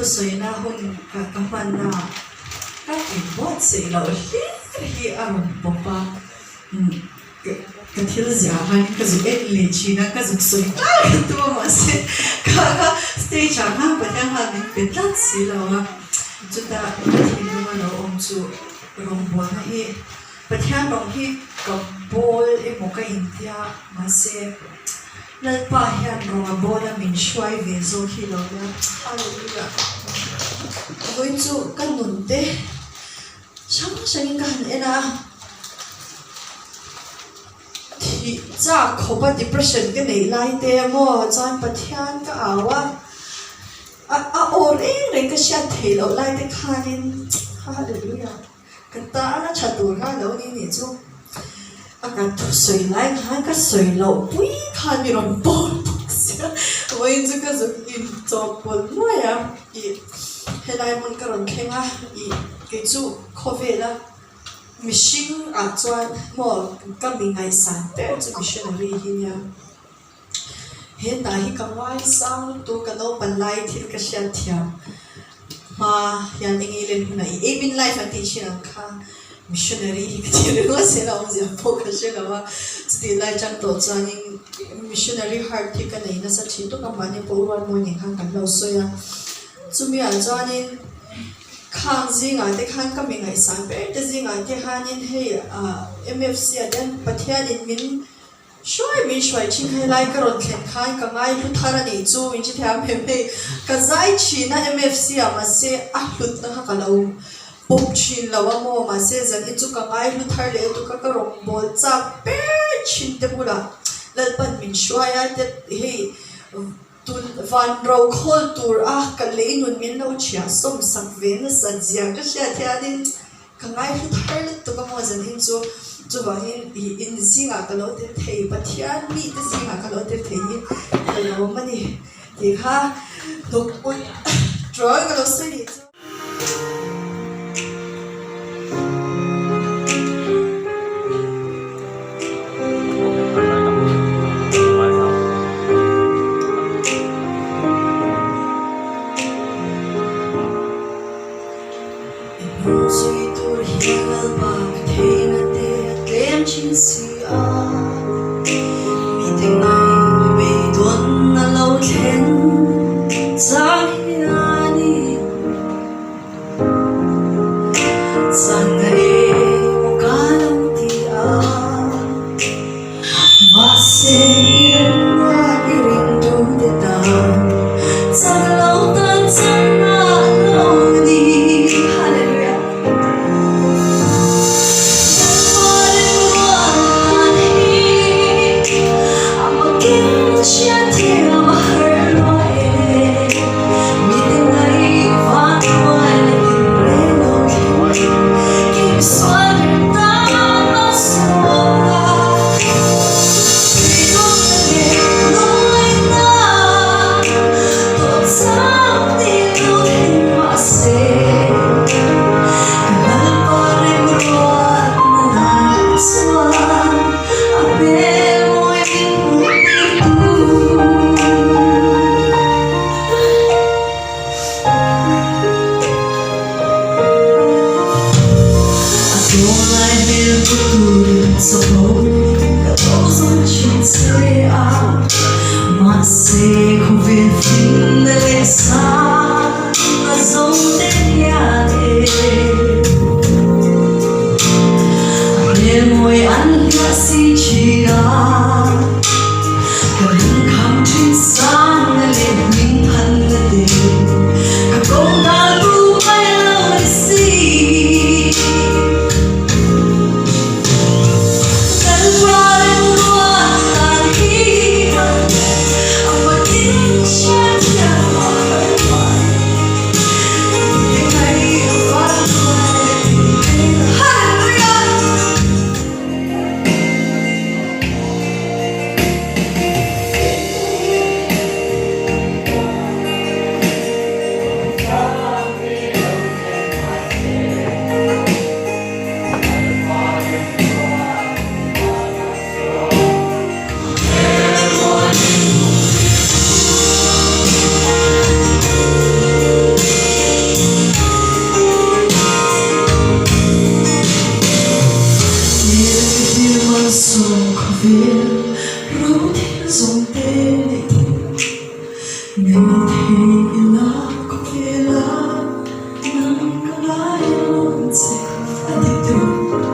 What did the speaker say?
soi na hun ka man na ka bot se lo hi popa ka thil zia han ka zu et le china ka zu soi tu ma se ka stage ha pa ta ha ni petlat si lo ha chuta hi no ma lo chu rong bol na hi pathian rong hi ka bol mo ka india ma se lalpa hian rong a bol a min shwai ve zo hi lo na hallelujah voi chu kan nun te sang kan ena thi cha khopa depression ke nei lai te mo chan pathian ka awa a or re ka sha thelo lai te khanin hallelujah ta na chatu ha lo ni chu aka thu soi lai ha ka soi lo pui khan mi ron bol sia wai chu ka zu in to pol mo ya I helai mon ka ron khenga I ke chu khovela machine a chuan mo ka mi ngai san te chu missionary hi nya he ta hi ka wai sang tu ka no pan lai thil ka sha thiam ma yan ingilin na I life at teaching ka missionary hi ka ro se la on zia po ka she la wa sti lai chang to chaning missionary heart thi ka nei na sa thi to ka mani po wan mo ni khang kan lo so ya chumi a chanin khang zinga te khan ka mi ngai san pe te zinga te hanin he MFC adan pathian in min shoi ching hai lai ka ron thlen khai ka ngai lu thara nei chu in chi tham he ka zai chi na MFC ama se a hlut na ka lo pop chin lawa mo ma se zan I chu ka ngai lu thar le tu ka rong bol cha pe chin te bula lalpan min shoi a te he tun van ro khol tur ka le nun min lo chia som sak ve na sa zia ka sha thia din ka ngai lu thar le tu ka mo zan in chu chu ba in zinga ka lo te thei pathian mi te zinga ka lo te thei ni ka lo mani ti kha dok un troy ka lo se ni sông có viên rú thiên dòng tên ngày thì là có viên là nắng có lái luôn sẽ phải tiếp tục.